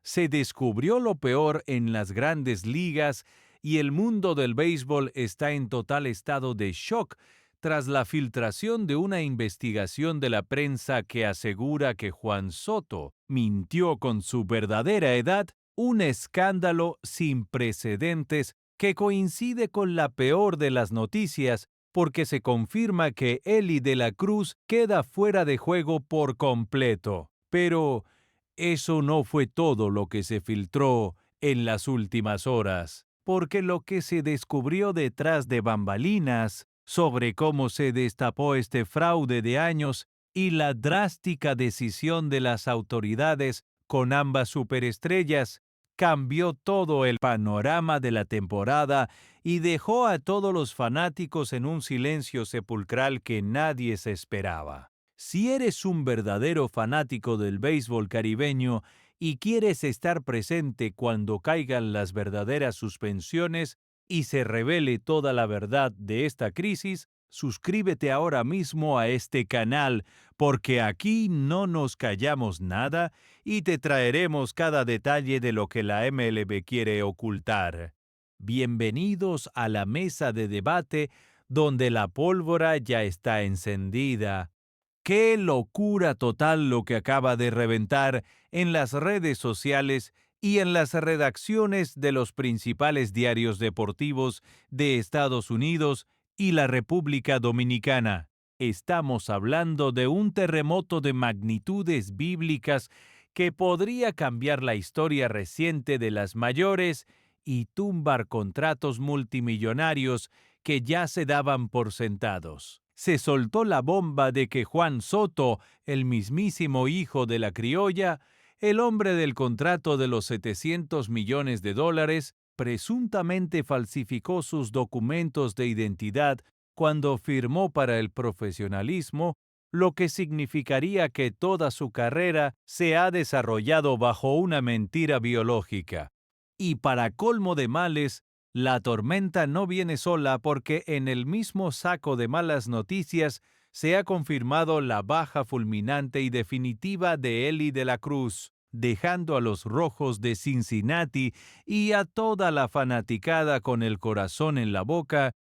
Se descubrió lo peor en las grandes ligas y el mundo del béisbol está en total estado de shock tras la filtración de una investigación de la prensa que asegura que Juan Soto mintió con su verdadera edad, un escándalo sin precedentes que coincide con la peor de las noticias porque se confirma que Eli de la Cruz queda fuera de juego por completo. Pero eso no fue todo lo que se filtró en las últimas horas, porque lo que se descubrió detrás de bambalinas sobre cómo se destapó este fraude de años y la drástica decisión de las autoridades con ambas superestrellas cambió todo el panorama de la temporada y dejó a todos los fanáticos en un silencio sepulcral que nadie se esperaba. Si eres un verdadero fanático del béisbol caribeño y quieres estar presente cuando caigan las verdaderas suspensiones y se revele toda la verdad de esta crisis, suscríbete ahora mismo a este canal, porque aquí no nos callamos nada y te traeremos cada detalle de lo que la MLB quiere ocultar. Bienvenidos a la mesa de debate donde la pólvora ya está encendida. ¡Qué locura total lo que acaba de reventar en las redes sociales y en las redacciones de los principales diarios deportivos de Estados Unidos y la República Dominicana! Estamos hablando de un terremoto de magnitudes bíblicas que podría cambiar la historia reciente de las mayores y tumbar contratos multimillonarios que ya se daban por sentados. Se soltó la bomba de que Juan Soto, el mismísimo hijo de la criolla, el hombre del contrato de los $700 millones, presuntamente falsificó sus documentos de identidad cuando firmó para el profesionalismo, lo que significaría que toda su carrera se ha desarrollado bajo una mentira biológica. Y para colmo de males, la tormenta no viene sola porque en el mismo saco de malas noticias se ha confirmado la baja fulminante y definitiva de Eli de la Cruz, dejando a los Rojos de Cincinnati y a toda la fanaticada con el corazón en la boca.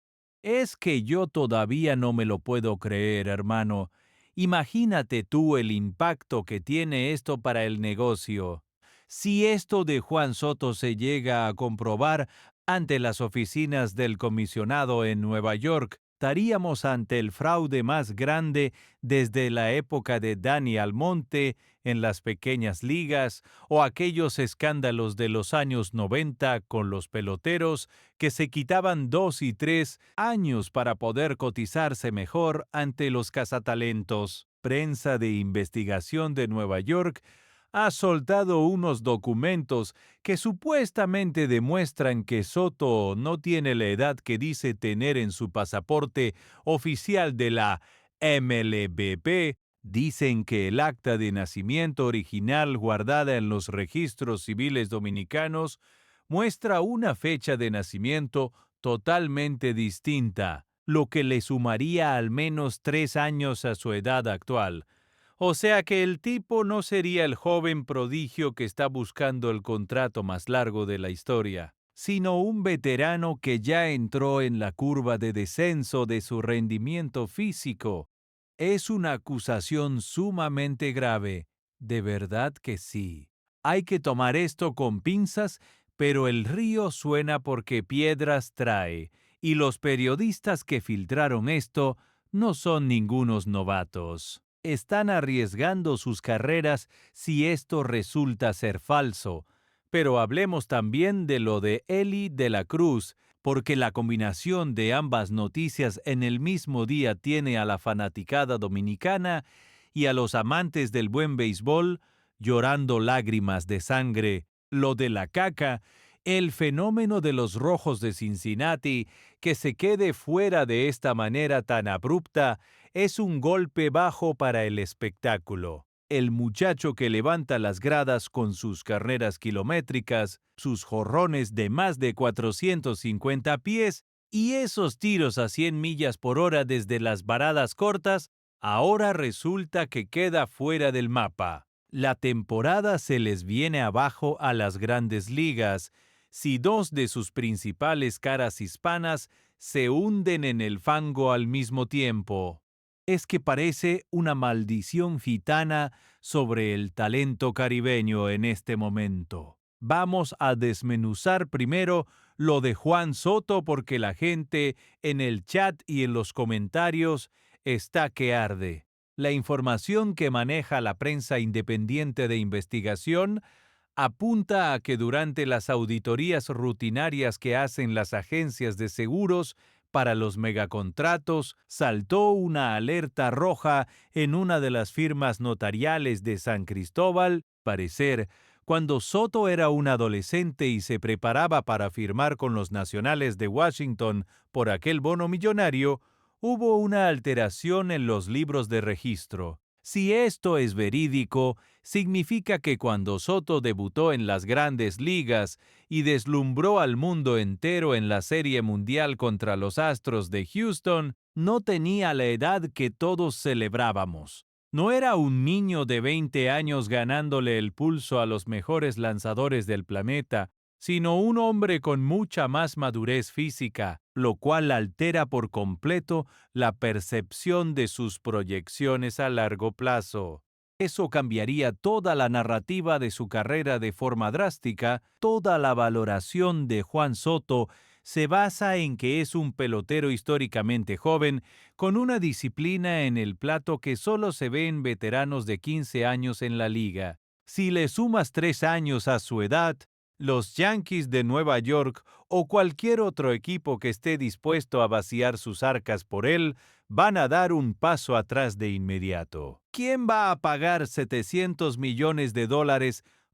Es que yo todavía no me lo puedo creer, hermano. Imagínate tú el impacto que tiene esto para el negocio. Si esto de Juan Soto se llega a comprobar ante las oficinas del comisionado en Nueva York, estaríamos ante el fraude más grande desde la época de Danny Almonte en las pequeñas ligas o aquellos escándalos de los años 90 con los peloteros que se quitaban 2 y 3 años para poder cotizarse mejor ante los cazatalentos. Prensa de investigación de Nueva York ha soltado unos documentos que supuestamente demuestran que Soto no tiene la edad que dice tener en su pasaporte oficial de la MLBP. Dicen que el acta de nacimiento original guardada en los registros civiles dominicanos muestra una fecha de nacimiento totalmente distinta, lo que le sumaría al menos 3 años a su edad actual. O sea que el tipo no sería el joven prodigio que está buscando el contrato más largo de la historia, sino un veterano que ya entró en la curva de descenso de su rendimiento físico. Es una acusación sumamente grave, de verdad que sí. Hay que tomar esto con pinzas, pero el río suena porque piedras trae, y los periodistas que filtraron esto no son ningunos novatos. Están arriesgando sus carreras si esto resulta ser falso. Pero hablemos también de lo de Eli de la Cruz, porque la combinación de ambas noticias en el mismo día tiene a la fanaticada dominicana y a los amantes del buen béisbol llorando lágrimas de sangre. Lo de la caca, el fenómeno de los Rojos de Cincinnati, que se quede fuera de esta manera tan abrupta, es un golpe bajo para el espectáculo. El muchacho que levanta las gradas con sus carreras kilométricas, sus jorrones de más de 450 pies y esos tiros a 100 millas por hora desde las varadas cortas, ahora resulta que queda fuera del mapa. La temporada se les viene abajo a las grandes ligas si dos de sus principales caras hispanas se hunden en el fango al mismo tiempo. Es que parece una maldición gitana sobre el talento caribeño en este momento. Vamos a desmenuzar primero lo de Juan Soto porque la gente en el chat y en los comentarios está que arde. La información que maneja la prensa independiente de investigación apunta a que durante las auditorías rutinarias que hacen las agencias de seguros para los megacontratos, saltó una alerta roja en una de las firmas notariales de San Cristóbal, parecer, cuando Soto era un adolescente y se preparaba para firmar con los Nacionales de Washington por aquel bono millonario, hubo una alteración en los libros de registro. Si esto es verídico, significa que cuando Soto debutó en las grandes ligas y deslumbró al mundo entero en la Serie Mundial contra los Astros de Houston, no tenía la edad que todos celebrábamos. No era un niño de 20 años ganándole el pulso a los mejores lanzadores del planeta, sino un hombre con mucha más madurez física, lo cual altera por completo la percepción de sus proyecciones a largo plazo. Eso cambiaría toda la narrativa de su carrera de forma drástica. Toda la valoración de Juan Soto se basa en que es un pelotero históricamente joven, con una disciplina en el plato que solo se ve en veteranos de 15 años en la liga. Si le sumas 3 años a su edad, los Yankees de Nueva York o cualquier otro equipo que esté dispuesto a vaciar sus arcas por él, van a dar un paso atrás de inmediato. ¿Quién va a pagar $700 millones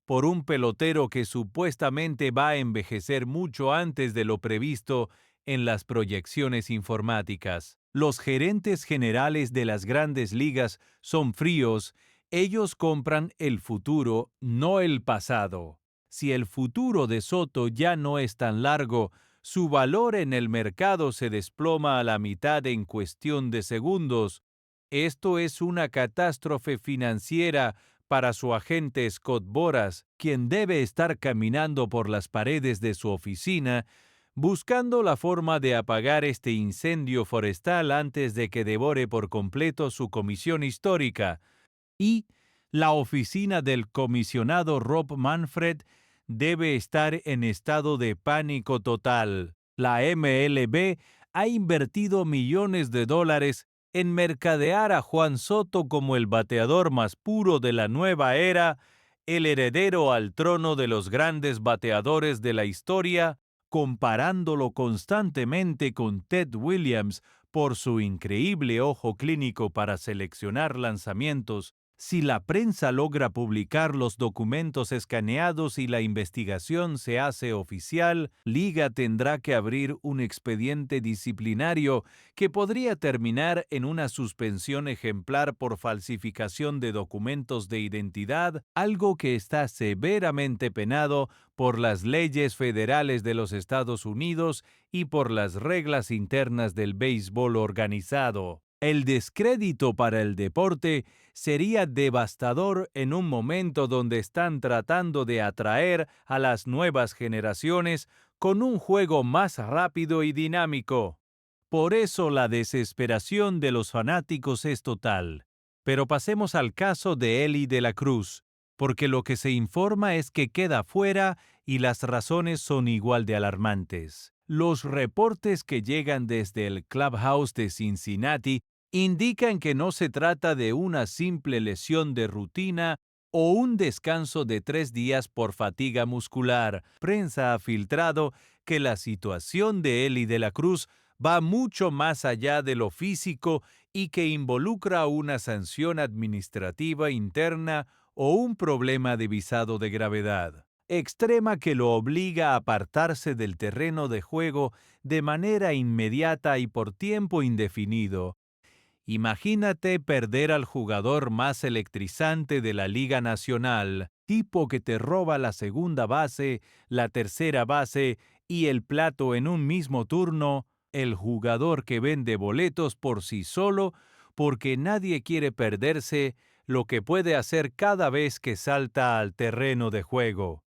por un pelotero que supuestamente va a envejecer mucho antes de lo previsto en las proyecciones informáticas? Los gerentes generales de las grandes ligas son fríos, ellos compran el futuro, no el pasado. Si el futuro de Soto ya no es tan largo, su valor en el mercado se desploma a la mitad en cuestión de segundos. Esto es una catástrofe financiera para su agente Scott Boras, quien debe estar caminando por las paredes de su oficina, buscando la forma de apagar este incendio forestal antes de que devore por completo su comisión histórica. Y la oficina del comisionado Rob Manfred debe estar en estado de pánico total. La MLB ha invertido millones de dólares en mercadear a Juan Soto como el bateador más puro de la nueva era, el heredero al trono de los grandes bateadores de la historia, comparándolo constantemente con Ted Williams por su increíble ojo clínico para seleccionar lanzamientos. Si la prensa logra publicar los documentos escaneados y la investigación se hace oficial, Liga tendrá que abrir un expediente disciplinario que podría terminar en una suspensión ejemplar por falsificación de documentos de identidad, algo que está severamente penado por las leyes federales de los Estados Unidos y por las reglas internas del béisbol organizado. El descrédito para el deporte sería devastador en un momento donde están tratando de atraer a las nuevas generaciones con un juego más rápido y dinámico. Por eso la desesperación de los fanáticos es total. Pero pasemos al caso de Elly de la Cruz, porque lo que se informa es que queda fuera y las razones son igual de alarmantes. Los reportes que llegan desde el clubhouse de Cincinnati indican que no se trata de una simple lesión de rutina o un descanso de 3 días por fatiga muscular. Prensa ha filtrado que la situación de Elly de la Cruz va mucho más allá de lo físico y que involucra una sanción administrativa interna o un problema de visado de gravedad extrema que lo obliga a apartarse del terreno de juego de manera inmediata y por tiempo indefinido. Imagínate perder al jugador más electrizante de la Liga Nacional, tipo que te roba la segunda base, la tercera base y el plato en un mismo turno, el jugador que vende boletos por sí solo porque nadie quiere perderse lo que puede hacer cada vez que salta al terreno de juego.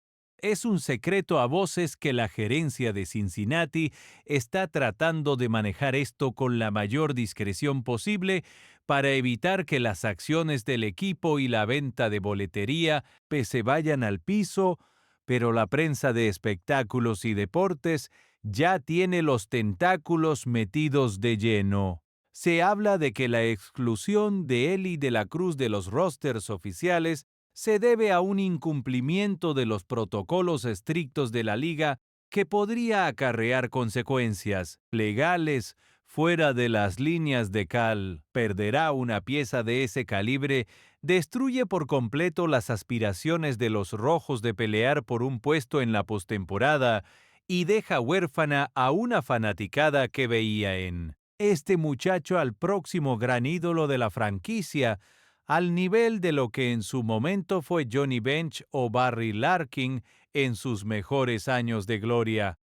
Es un secreto a voces que la gerencia de Cincinnati está tratando de manejar esto con la mayor discreción posible para evitar que las acciones del equipo y la venta de boletería se vayan al piso, pero la prensa de espectáculos y deportes ya tiene los tentáculos metidos de lleno. Se habla de que la exclusión de Eli de la Cruz de los rosters oficiales se debe a un incumplimiento de los protocolos estrictos de la liga que podría acarrear consecuencias legales fuera de las líneas de cal. Perderá una pieza de ese calibre, destruye por completo las aspiraciones de los rojos de pelear por un puesto en la postemporada y deja huérfana a una fanaticada que veía en este muchacho al próximo gran ídolo de la franquicia, al nivel de lo que en su momento fue Johnny Bench o Barry Larkin en sus mejores años de gloria.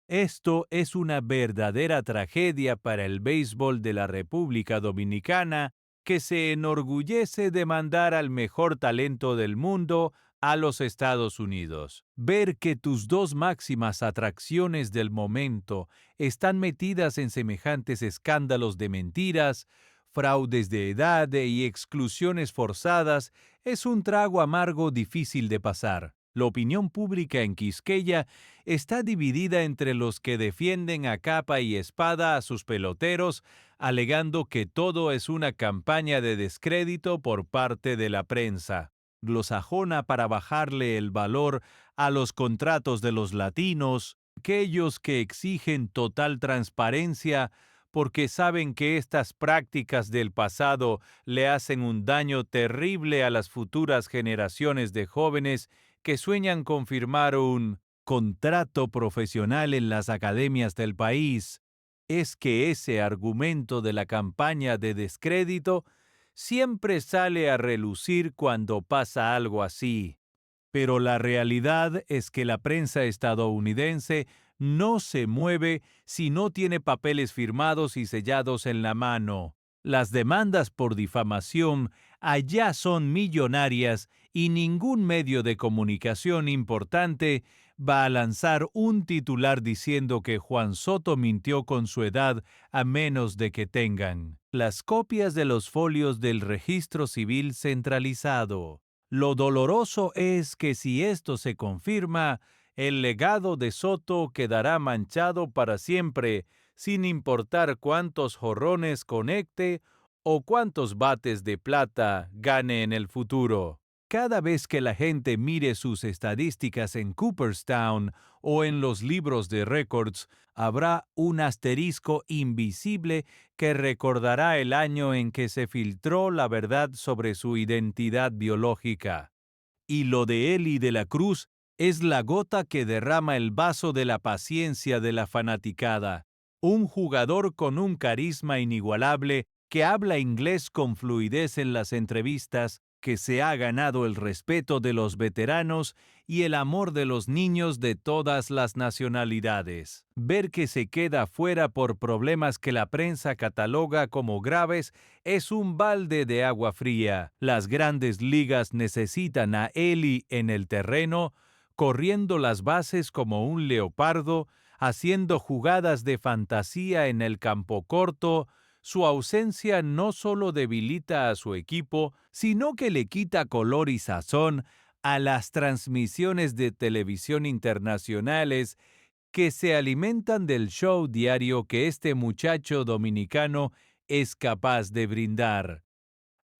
Esto es una verdadera tragedia para el béisbol de la República Dominicana, que se enorgullece de mandar al mejor talento del mundo a los Estados Unidos. Ver que tus dos máximas atracciones del momento están metidas en semejantes escándalos de mentiras, fraudes de edad y exclusiones forzadas es un trago amargo difícil de pasar. La opinión pública en Quisqueya está dividida entre los que defienden a capa y espada a sus peloteros, alegando que todo es una campaña de descrédito por parte de la prensa glosajona para bajarle el valor a los contratos de los latinos, aquellos que exigen total transparencia porque saben que estas prácticas del pasado le hacen un daño terrible a las futuras generaciones de jóvenes que sueñan con firmar un contrato profesional en las academias del país. Es que ese argumento de la campaña de descrédito siempre sale a relucir cuando pasa algo así. Pero la realidad es que la prensa estadounidense no se mueve si no tiene papeles firmados y sellados en la mano. Las demandas por difamación allá son millonarias y ningún medio de comunicación importante va a lanzar un titular diciendo que Juan Soto mintió con su edad a menos de que tengan las copias de los folios del registro civil centralizado. Lo doloroso es que si esto se confirma, el legado de Soto quedará manchado para siempre, sin importar cuántos jorrones conecte o cuántos bates de plata gane en el futuro. Cada vez que la gente mire sus estadísticas en Cooperstown o en los libros de récords, habrá un asterisco invisible que recordará el año en que se filtró la verdad sobre su identidad biológica. Y lo de Eli de la Cruz es la gota que derrama el vaso de la paciencia de la fanaticada. Un jugador con un carisma inigualable que habla inglés con fluidez en las entrevistas, que se ha ganado el respeto de los veteranos y el amor de los niños de todas las nacionalidades. Ver que se queda fuera por problemas que la prensa cataloga como graves es un balde de agua fría. Las grandes ligas necesitan a Eli en el terreno, corriendo las bases como un leopardo, haciendo jugadas de fantasía en el campo corto. Su ausencia no solo debilita a su equipo, sino que le quita color y sazón a las transmisiones de televisión internacionales que se alimentan del show diario que este muchacho dominicano es capaz de brindar.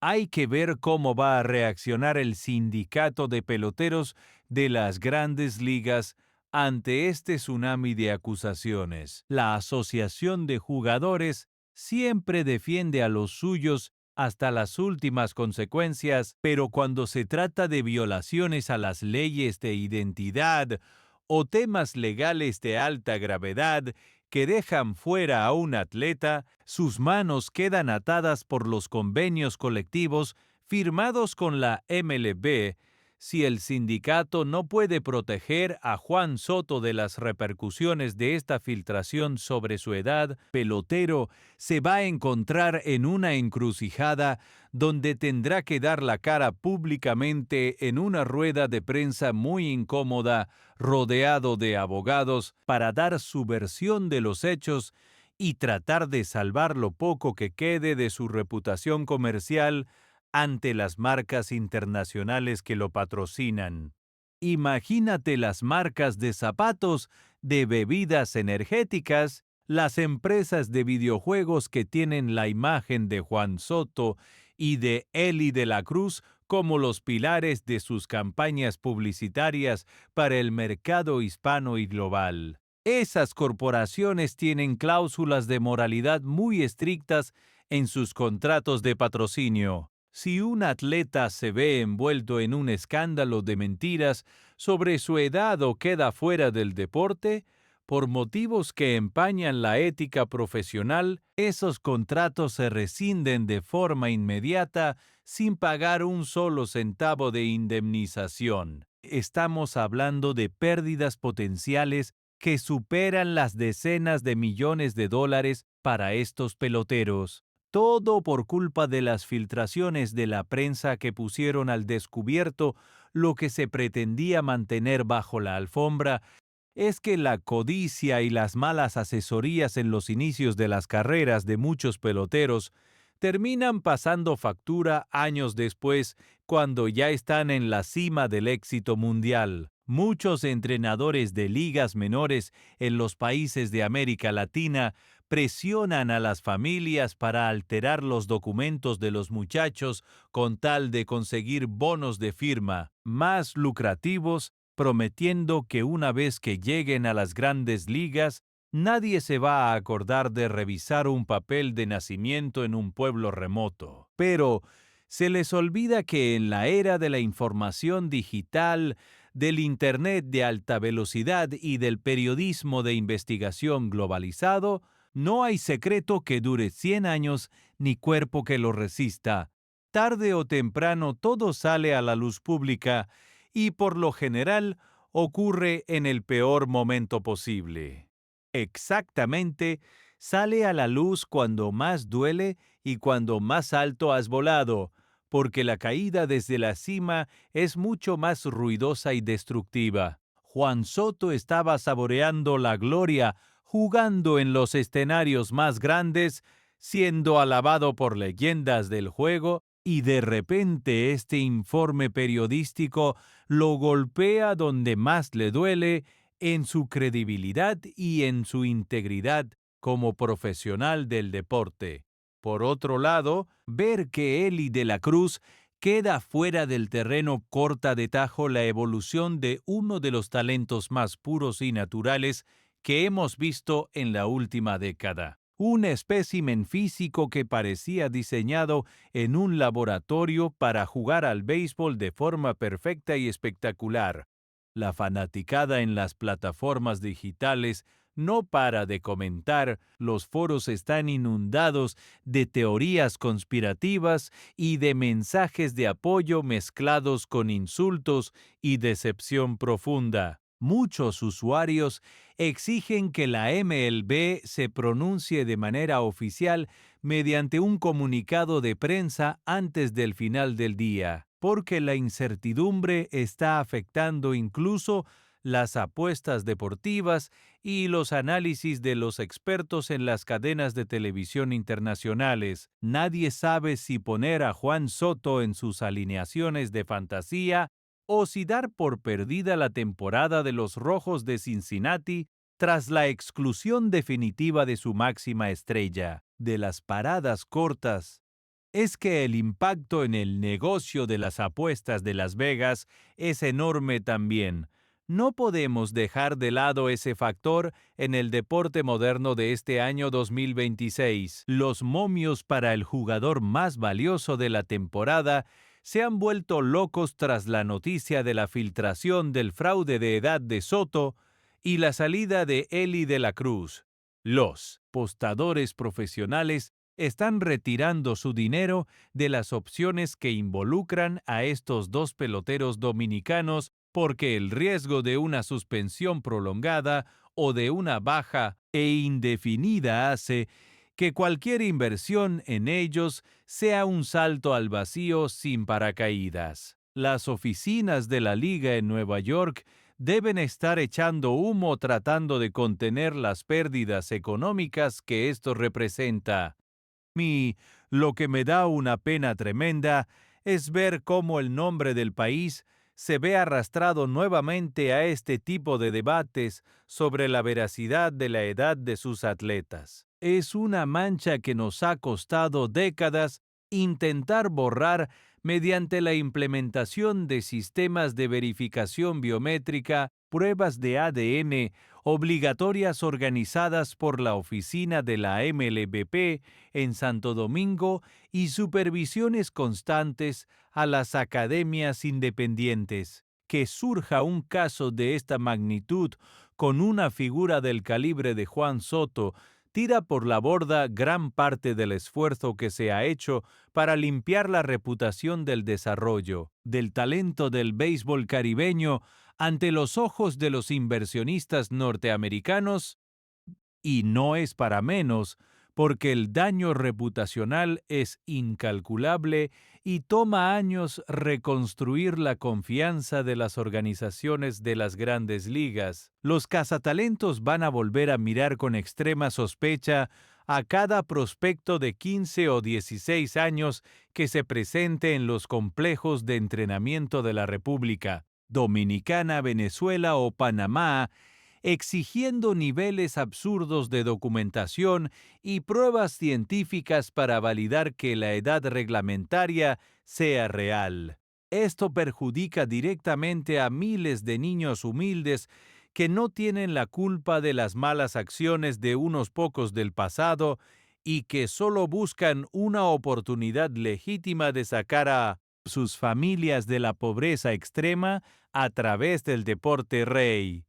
Hay que ver cómo va a reaccionar el sindicato de peloteros de las grandes ligas ante este tsunami de acusaciones. La Asociación de Jugadores siempre defiende a los suyos hasta las últimas consecuencias, pero cuando se trata de violaciones a las leyes de identidad o temas legales de alta gravedad que dejan fuera a un atleta, sus manos quedan atadas por los convenios colectivos firmados con la MLB, Si el sindicato no puede proteger a Juan Soto de las repercusiones de esta filtración sobre su edad, pelotero se va a encontrar en una encrucijada donde tendrá que dar la cara públicamente en una rueda de prensa muy incómoda, rodeado de abogados, para dar su versión de los hechos y tratar de salvar lo poco que quede de su reputación comercial ante las marcas internacionales que lo patrocinan. Imagínate las marcas de zapatos, de bebidas energéticas, las empresas de videojuegos que tienen la imagen de Juan Soto y de Eli de la Cruz como los pilares de sus campañas publicitarias para el mercado hispano y global. Esas corporaciones tienen cláusulas de moralidad muy estrictas en sus contratos de patrocinio. Si un atleta se ve envuelto en un escándalo de mentiras sobre su edad o queda fuera del deporte, por motivos que empañan la ética profesional, esos contratos se rescinden de forma inmediata sin pagar un solo centavo de indemnización. Estamos hablando de pérdidas potenciales que superan las decenas de millones de dólares para estos peloteros. Todo por culpa de las filtraciones de la prensa que pusieron al descubierto lo que se pretendía mantener bajo la alfombra. Es que la codicia y las malas asesorías en los inicios de las carreras de muchos peloteros terminan pasando factura años después, cuando ya están en la cima del éxito mundial. Muchos entrenadores de ligas menores en los países de América Latina presionan a las familias para alterar los documentos de los muchachos con tal de conseguir bonos de firma más lucrativos, prometiendo que una vez que lleguen a las grandes ligas, nadie se va a acordar de revisar un papel de nacimiento en un pueblo remoto. Pero se les olvida que en la era de la información digital, del Internet de alta velocidad y del periodismo de investigación globalizado, no hay secreto que dure 100 años ni cuerpo que lo resista. Tarde o temprano todo sale a la luz pública y por lo general ocurre en el peor momento posible. Exactamente, sale a la luz cuando más duele y cuando más alto has volado, porque la caída desde la cima es mucho más ruidosa y destructiva. Juan Soto estaba saboreando la gloria, jugando en los escenarios más grandes, siendo alabado por leyendas del juego, y de repente este informe periodístico lo golpea donde más le duele, en su credibilidad y en su integridad como profesional del deporte. Por otro lado, ver que Eli de la Cruz queda fuera del terreno corta de tajo la evolución de uno de los talentos más puros y naturales que hemos visto en la última década. Un espécimen físico que parecía diseñado en un laboratorio para jugar al béisbol de forma perfecta y espectacular. La fanaticada en las plataformas digitales no para de comentar, los foros están inundados de teorías conspirativas y de mensajes de apoyo mezclados con insultos y decepción profunda. Muchos usuarios exigen que la MLB se pronuncie de manera oficial mediante un comunicado de prensa antes del final del día, porque la incertidumbre está afectando incluso las apuestas deportivas y los análisis de los expertos en las cadenas de televisión internacionales. Nadie sabe si poner a Juan Soto en sus alineaciones de fantasía o si dar por perdida la temporada de los Rojos de Cincinnati tras la exclusión definitiva de su máxima estrella. De las paradas cortas, es que el impacto en el negocio de las apuestas de Las Vegas es enorme también. No podemos dejar de lado ese factor en el deporte moderno de este año 2026. Los momios para el jugador más valioso de la temporada se han vuelto locos tras la noticia de la filtración del fraude de edad de Soto y la salida de Eli de la Cruz. Los postadores profesionales están retirando su dinero de las opciones que involucran a estos dos peloteros dominicanos porque el riesgo de una suspensión prolongada o de una baja e indefinida hace que cualquier inversión en ellos sea un salto al vacío sin paracaídas. Las oficinas de la liga en Nueva York deben estar echando humo tratando de contener las pérdidas económicas que esto representa. Y lo que me da una pena tremenda es ver cómo el nombre del país se ve arrastrado nuevamente a este tipo de debates sobre la veracidad de la edad de sus atletas. Es una mancha que nos ha costado décadas intentar borrar mediante la implementación de sistemas de verificación biométrica, pruebas de ADN obligatorias organizadas por la oficina de la MLBP en Santo Domingo y supervisiones constantes a las academias independientes. Que surja un caso de esta magnitud con una figura del calibre de Juan Soto tira por la borda gran parte del esfuerzo que se ha hecho para limpiar la reputación del desarrollo, del talento del béisbol caribeño ante los ojos de los inversionistas norteamericanos, y no es para menos, porque el daño reputacional es incalculable y toma años reconstruir la confianza de las organizaciones de las grandes ligas. Los cazatalentos van a volver a mirar con extrema sospecha a cada prospecto de 15 o 16 años que se presente en los complejos de entrenamiento de la República Dominicana, Venezuela o Panamá, exigiendo niveles absurdos de documentación y pruebas científicas para validar que la edad reglamentaria sea real. Esto perjudica directamente a miles de niños humildes que no tienen la culpa de las malas acciones de unos pocos del pasado y que solo buscan una oportunidad legítima de sacar a sus familias de la pobreza extrema a través del deporte rey.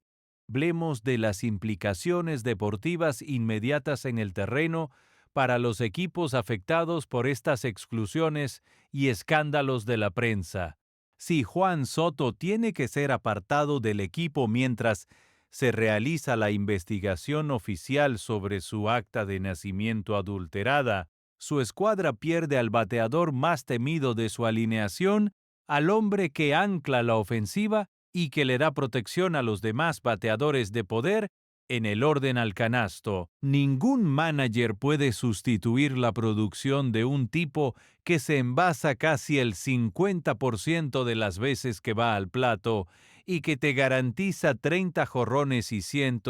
Hablemos de las implicaciones deportivas inmediatas en el terreno para los equipos afectados por estas exclusiones y escándalos de la prensa. Si Juan Soto tiene que ser apartado del equipo mientras se realiza la investigación oficial sobre su acta de nacimiento adulterada, su escuadra pierde al bateador más temido de su alineación, al hombre que ancla la ofensiva y que le da protección a los demás bateadores de poder en el orden al canasto. Ningún manager puede sustituir la producción de un tipo que se envasa casi el 50% de las veces que va al plato y que te garantiza 30 jonrones y 100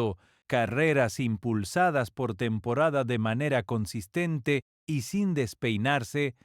carreras impulsadas por temporada de manera consistente y sin despeinarse.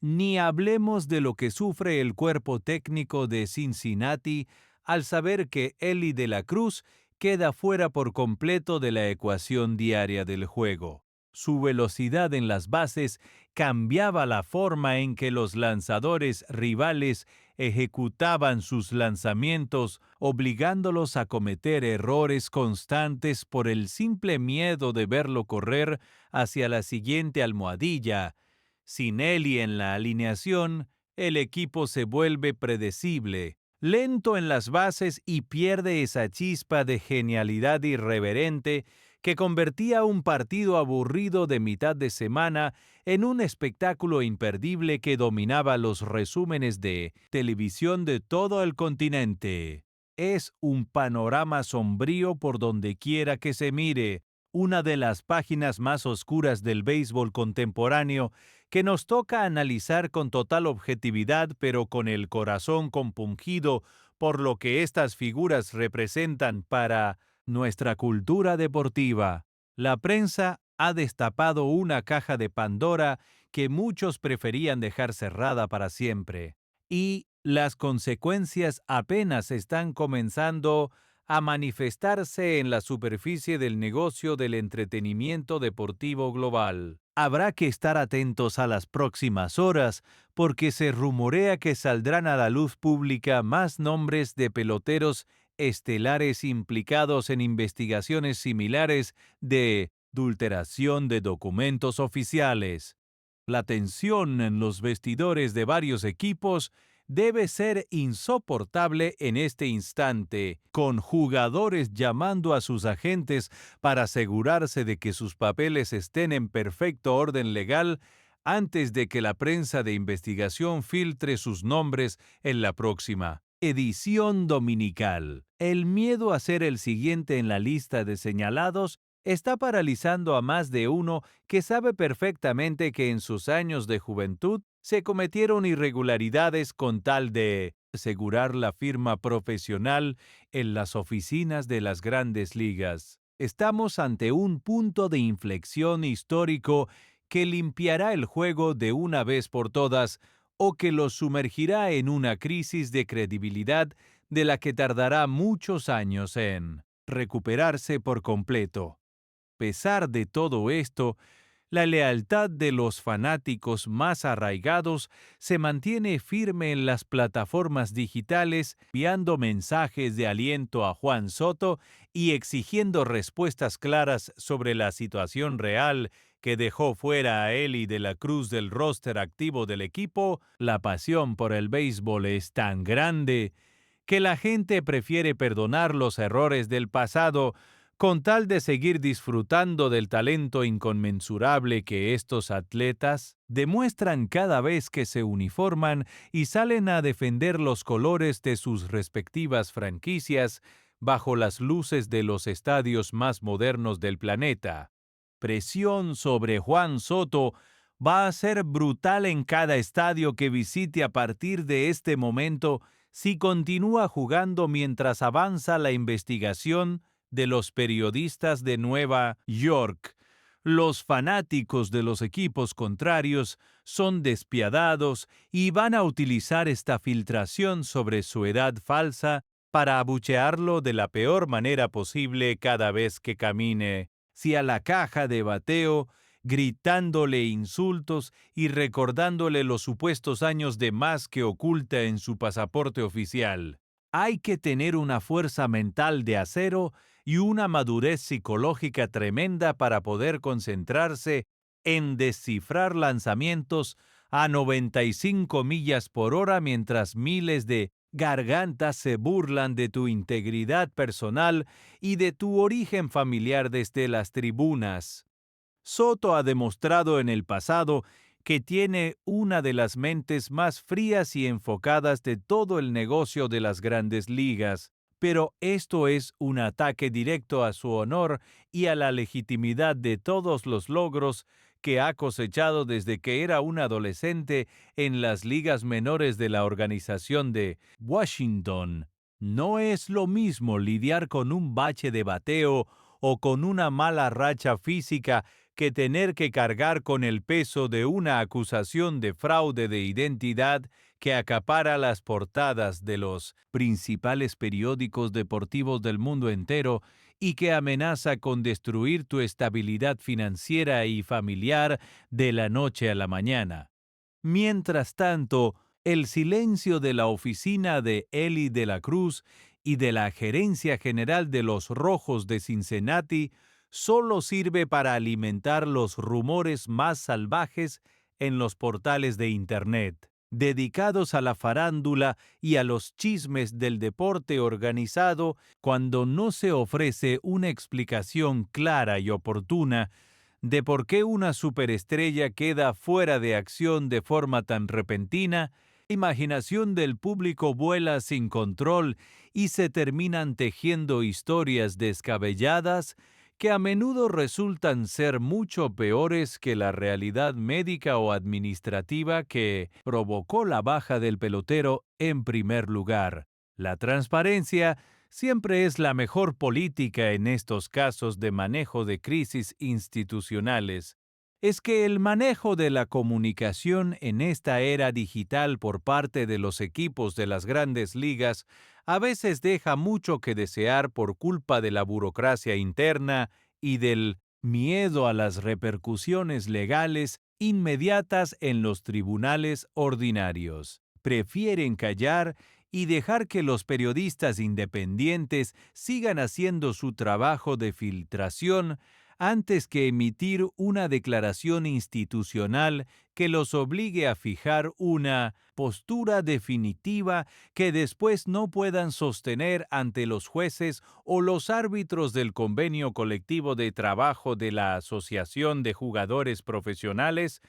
Ni hablemos de lo que sufre el cuerpo técnico de Cincinnati al saber que Elly de la Cruz queda fuera por completo de la ecuación diaria del juego. Su velocidad en las bases cambiaba la forma en que los lanzadores rivales ejecutaban sus lanzamientos, obligándolos a cometer errores constantes por el simple miedo de verlo correr hacia la siguiente almohadilla. Sin Elly en la alineación, el equipo se vuelve predecible, lento en las bases y pierde esa chispa de genialidad irreverente que convertía un partido aburrido de mitad de semana en un espectáculo imperdible que dominaba los resúmenes de televisión de todo el continente. Es un panorama sombrío por donde quiera que se mire, una de las páginas más oscuras del béisbol contemporáneo que nos toca analizar con total objetividad, pero con el corazón compungido por lo que estas figuras representan para nuestra cultura deportiva. La prensa ha destapado una caja de Pandora que muchos preferían dejar cerrada para siempre, y las consecuencias apenas están comenzando a manifestarse en la superficie del negocio del entretenimiento deportivo global. Habrá que estar atentos a las próximas horas porque se rumorea que saldrán a la luz pública más nombres de peloteros estelares implicados en investigaciones similares de adulteración de documentos oficiales. La tensión en los vestidores de varios equipos debe ser insoportable en este instante, con jugadores llamando a sus agentes para asegurarse de que sus papeles estén en perfecto orden legal antes de que la prensa de investigación filtre sus nombres en la próxima edición dominical. El miedo a ser el siguiente en la lista de señalados está paralizando a más de uno que sabe perfectamente que en sus años de juventud se cometieron irregularidades con tal de asegurar la firma profesional en las oficinas de las grandes ligas. Estamos ante un punto de inflexión histórico que limpiará el juego de una vez por todas o que los sumergirá en una crisis de credibilidad de la que tardará muchos años en recuperarse por completo. A pesar de todo esto, la lealtad de los fanáticos más arraigados se mantiene firme en las plataformas digitales, enviando mensajes de aliento a Juan Soto y exigiendo respuestas claras sobre la situación real que dejó fuera a Eli de la Cruz del roster activo del equipo. La pasión por el béisbol es tan grande que la gente prefiere perdonar los errores del pasado con tal de seguir disfrutando del talento inconmensurable que estos atletas demuestran cada vez que se uniforman y salen a defender los colores de sus respectivas franquicias bajo las luces de los estadios más modernos del planeta. Presión sobre Juan Soto va a ser brutal en cada estadio que visite a partir de este momento si continúa jugando mientras avanza la investigación de los periodistas de Nueva York. Los fanáticos de los equipos contrarios son despiadados y van a utilizar esta filtración sobre su edad falsa para abuchearlo de la peor manera posible cada vez que camine hacia la caja de bateo, gritándole insultos y recordándole los supuestos años de más que oculta en su pasaporte oficial. Hay que tener una fuerza mental de acero y una madurez psicológica tremenda para poder concentrarse en descifrar lanzamientos a 95 millas por hora mientras miles de gargantas se burlan de tu integridad personal y de tu origen familiar desde las tribunas. Soto ha demostrado en el pasado que tiene una de las mentes más frías y enfocadas de todo el negocio de las grandes ligas, pero esto es un ataque directo a su honor y a la legitimidad de todos los logros que ha cosechado desde que era un adolescente en las ligas menores de la organización de Washington. No es lo mismo lidiar con un bache de bateo o con una mala racha física que tener que cargar con el peso de una acusación de fraude de identidad que acapara las portadas de los principales periódicos deportivos del mundo entero y que amenaza con destruir tu estabilidad financiera y familiar de la noche a la mañana. Mientras tanto, el silencio de la oficina de Eli de la Cruz y de la gerencia general de los Rojos de Cincinnati solo sirve para alimentar los rumores más salvajes en los portales de Internet, dedicados a la farándula y a los chismes del deporte organizado cuando no se ofrece una explicación clara y oportuna de por qué una superestrella queda fuera de acción de forma tan repentina. La imaginación del público vuela sin control y se terminan tejiendo historias descabelladas que a menudo resultan ser mucho peores que la realidad médica o administrativa que provocó la baja del pelotero en primer lugar. La transparencia siempre es la mejor política en estos casos de manejo de crisis institucionales. Es que el manejo de la comunicación en esta era digital por parte de los equipos de las grandes ligas a veces deja mucho que desear por culpa de la burocracia interna y del miedo a las repercusiones legales inmediatas en los tribunales ordinarios. Prefieren callar y dejar que los periodistas independientes sigan haciendo su trabajo de filtración antes que emitir una declaración institucional que los obligue a fijar una postura definitiva que después no puedan sostener ante los jueces o los árbitros del convenio colectivo de trabajo de la Asociación de Jugadores Profesionales.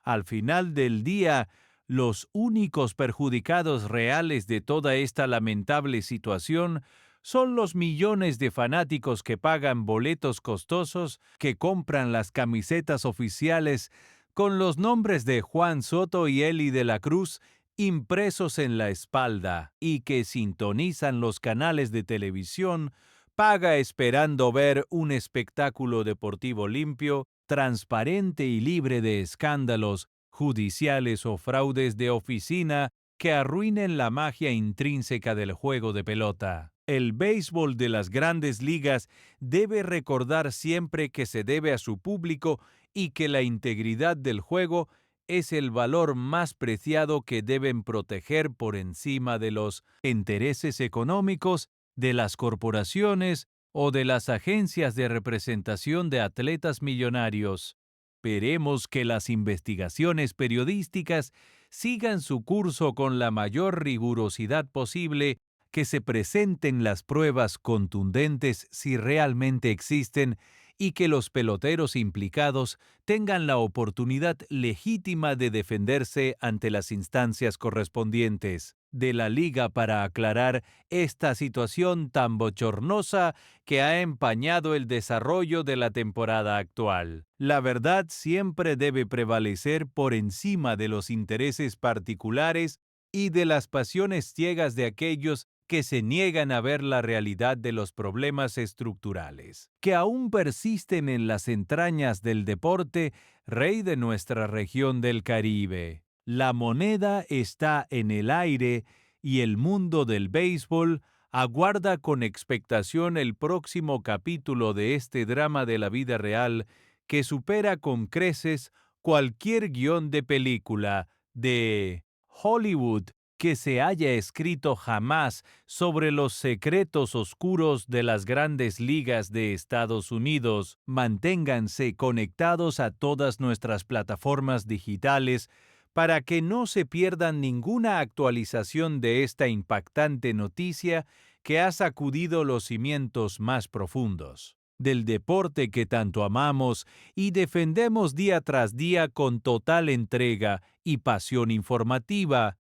Al final del día, los únicos perjudicados reales de toda esta lamentable situación son los millones de fanáticos que pagan boletos costosos, que compran las camisetas oficiales con los nombres de Juan Soto y Eli de la Cruz impresos en la espalda y que sintonizan los canales de televisión, paga esperando ver un espectáculo deportivo limpio, transparente y libre de escándalos judiciales o fraudes de oficina que arruinen la magia intrínseca del juego de pelota. El béisbol de las grandes ligas debe recordar siempre que se debe a su público y que la integridad del juego es el valor más preciado que deben proteger por encima de los intereses económicos de las corporaciones o de las agencias de representación de atletas millonarios. Esperemos que las investigaciones periodísticas sigan su curso con la mayor rigurosidad posible, que se presenten las pruebas contundentes si realmente existen y que los peloteros implicados tengan la oportunidad legítima de defenderse ante las instancias correspondientes de la liga para aclarar esta situación tan bochornosa que ha empañado el desarrollo de la temporada actual. La verdad siempre debe prevalecer por encima de los intereses particulares y de las pasiones ciegas de aquellos que se niegan a ver la realidad de los problemas estructurales, que aún persisten en las entrañas del deporte, rey de nuestra región del Caribe. La moneda está en el aire y el mundo del béisbol aguarda con expectación el próximo capítulo de este drama de la vida real que supera con creces cualquier guión de película de Hollywood que se haya escrito jamás sobre los secretos oscuros de las grandes ligas de Estados Unidos. Manténganse conectados a todas nuestras plataformas digitales para que no se pierdan ninguna actualización de esta impactante noticia que ha sacudido los cimientos más profundos del deporte que tanto amamos y defendemos día tras día con total entrega y pasión informativa.